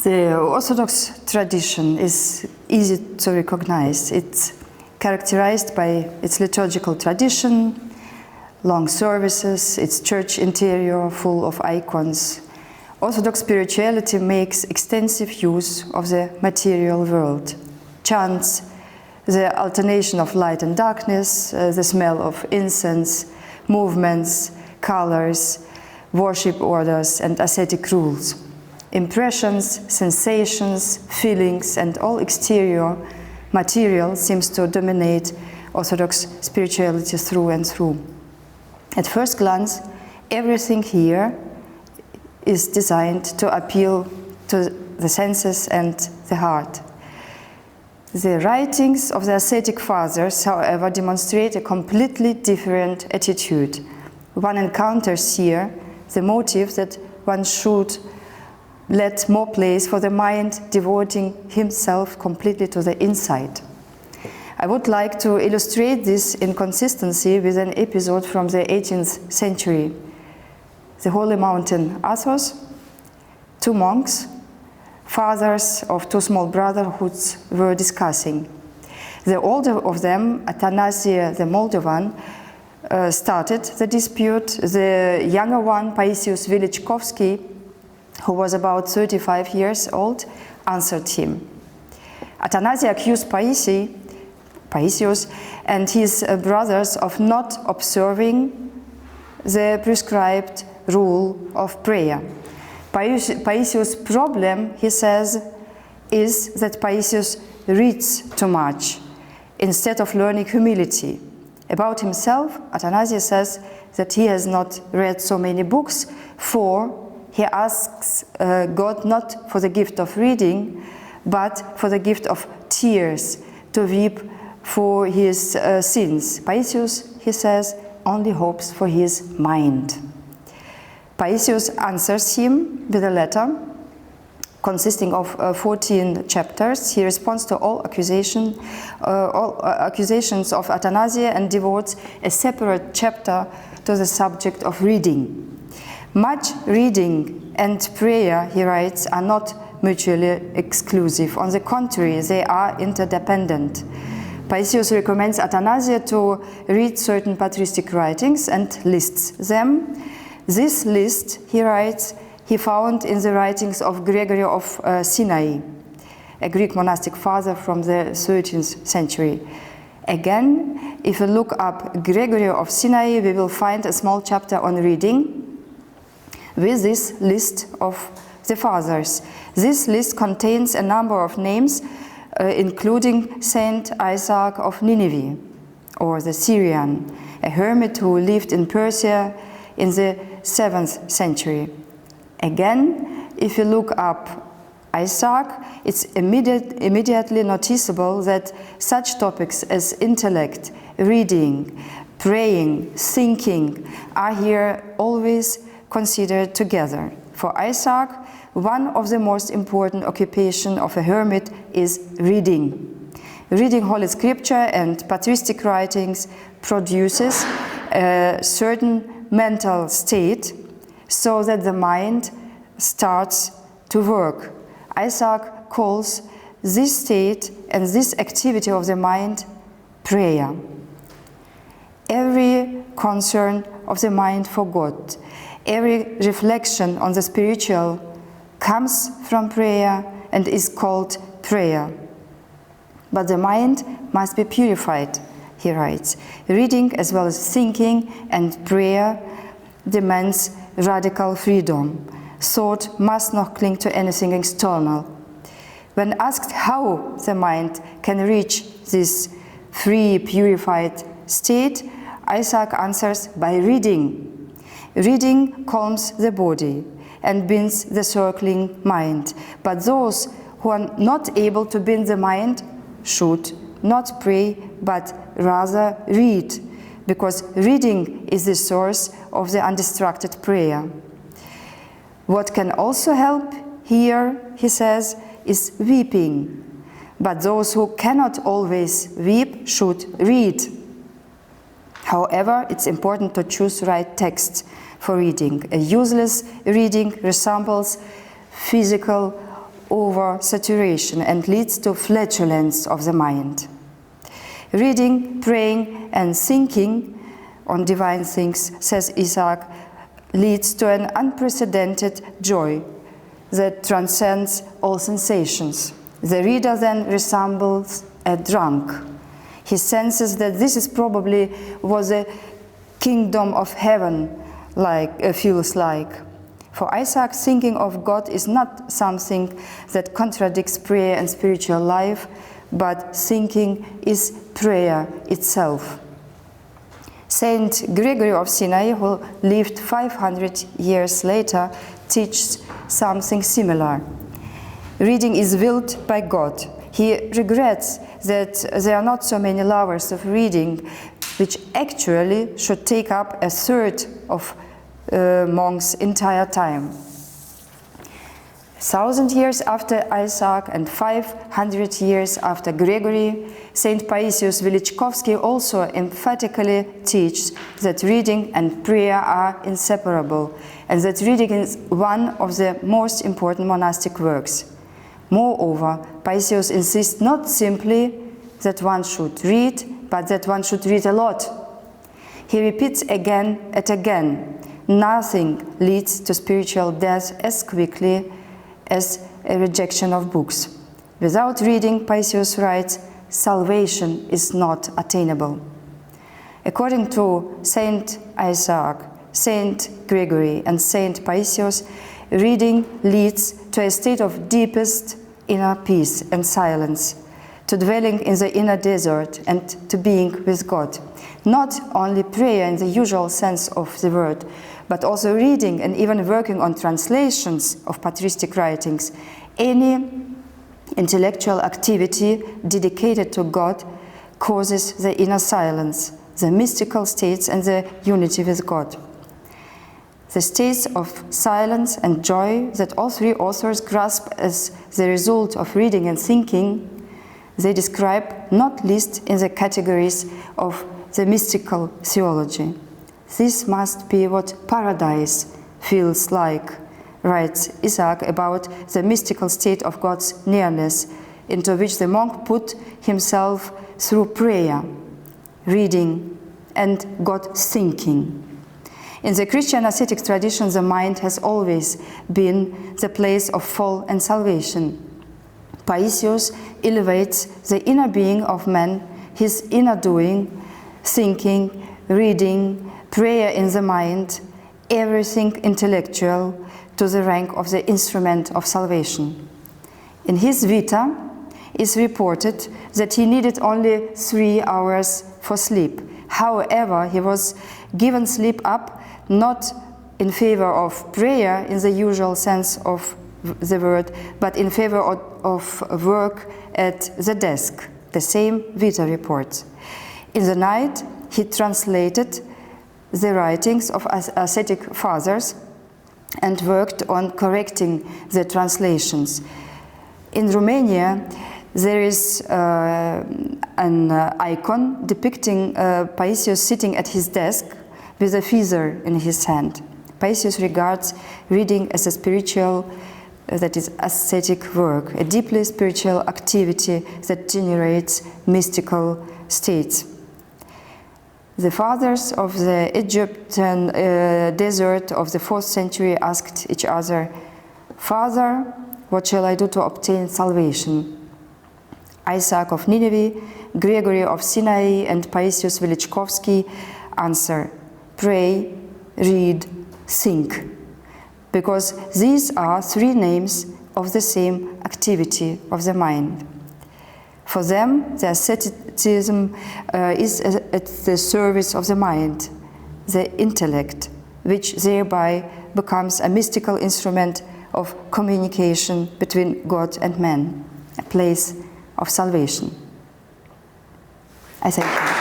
The Orthodox tradition is easy to recognize. It's characterized by its liturgical tradition, long services, its church interior full of icons. Orthodox spirituality makes extensive use of the material world. Chants, the alternation of light and darkness, the smell of incense, movements, colors, worship orders, and ascetic rules. Impressions, sensations, feelings, and all exterior material seems to dominate Orthodox spirituality through and through. At first glance, everything here is designed to appeal to the senses and the heart. The writings of the ascetic fathers, however, demonstrate a completely different attitude. One encounters here the motive that one should let more place for the mind, devoting himself completely to the inside. I would like to illustrate this inconsistency with an episode from the 18th century. The holy mountain Athos, two monks, fathers of two small brotherhoods, were discussing. The older of them, Athanasia the Moldovan, started the dispute. The younger one, Paisius Velichkovsky, who was about 35 years old, answered him. Athanasia accused Paisius and his brothers of not observing the prescribed rule of prayer. Paisius' problem, he says, is that Paisius reads too much instead of learning humility. About himself, Athanasia says that he has not read so many books, for he asks God not for the gift of reading, but for the gift of tears, to weep for his sins. Paisius, he says, only hopes for his mind. Paisius answers him with a letter consisting of 14 chapters. He responds to all accusations of Athanasia and devotes a separate chapter to the subject of reading. Much reading and prayer, he writes, are not mutually exclusive. On the contrary, they are interdependent. Paisius recommends Athanasia to read certain patristic writings and lists them. This list, he writes, he found in the writings of Gregory of Sinai, a Greek monastic father from the 13th century. Again, if we look up Gregory of Sinai, we will find a small chapter on reading with this list of the fathers. This list contains a number of names, including Saint Isaac of Nineveh, or the Syrian, a hermit who lived in Persia in the 7th century. Again, if you look up Isaac, it's immediately noticeable that such topics as intellect, reading, praying, thinking are here always considered together. For Isaac, one of the most important occupations of a hermit is reading. Reading Holy Scripture and patristic writings produces a certain mental state so that the mind starts to work. Isaac calls this state and this activity of the mind prayer. Every concern of the mind for God, every reflection on the spiritual comes from prayer and is called prayer. But the mind must be purified, he writes. Reading as well as thinking and prayer demands radical freedom. Thought must not cling to anything external. When asked how the mind can reach this free, purified state, Isaac answers by reading. Reading calms the body and binds the circling mind. But those who are not able to bind the mind should not pray, but rather read, because reading is the source of the undistracted prayer. What can also help here, he says, is weeping. But those who cannot always weep should read. However, it's important to choose right text for reading. A useless reading resembles physical oversaturation and leads to flatulence of the mind. Reading, praying, and thinking on divine things, says Isaac, leads to an unprecedented joy that transcends all sensations. The reader then resembles a drunk. He senses that this is probably what the kingdom of heaven feels like. For Isaac, thinking of God is not something that contradicts prayer and spiritual life, but thinking is prayer itself. Saint Gregory of Sinai, who lived 500 years later, teaches something similar. Reading is willed by God. He regrets that there are not so many lovers of reading, which actually should take up a third of monks' entire time. 1,000 years after Isaac and 500 years after Gregory, Saint Paisius Velichkovsky also emphatically teaches that reading and prayer are inseparable, and that reading is one of the most important monastic works. Moreover, Paisius insists not simply that one should read, but that one should read a lot. He repeats again and again, nothing leads to spiritual death as quickly as a rejection of books. Without reading, Paisius writes, salvation is not attainable. According to Saint Isaac, Saint Gregory, and Saint Paisius, reading leads to a state of deepest inner peace and silence, to dwelling in the inner desert and to being with God. Not only prayer in the usual sense of the word, but also reading and even working on translations of patristic writings. Any intellectual activity dedicated to God causes the inner silence, the mystical states, and the unity with God. The states of silence and joy that all three authors grasp as the result of reading and thinking, they describe not least in the categories of the mystical theology. This must be what paradise feels like, writes Isaac about the mystical state of God's nearness, into which the monk put himself through prayer, reading, and God thinking. In the Christian ascetic tradition, the mind has always been the place of fall and salvation. Paisius elevates the inner being of man, his inner doing, thinking, reading, prayer in the mind, everything intellectual, to the rank of the instrument of salvation. In his Vita is reported that he needed only 3 hours for sleep. However, he was given sleep up not in favor of prayer in the usual sense of the word, but in favor of work at the desk, the same Vita reports. In the night, he translated the writings of ascetic fathers and worked on correcting the translations. In Romania, there is an icon depicting Paisius sitting at his desk with a feather in his hand. Paisius regards reading as a spiritual, that is ascetic work, a deeply spiritual activity that generates mystical states. The fathers of the Egyptian desert of the 4th century asked each other, "Father, what shall I do to obtain salvation?" Isaac of Nineveh, Gregory of Sinai, and Paisius Velichkovsky answer, "Pray, read, think," because these are 3 names of the same activity of the mind. For them, the asceticism is at the service of the mind, the intellect, which thereby becomes a mystical instrument of communication between God and man, a place of salvation. I thank you.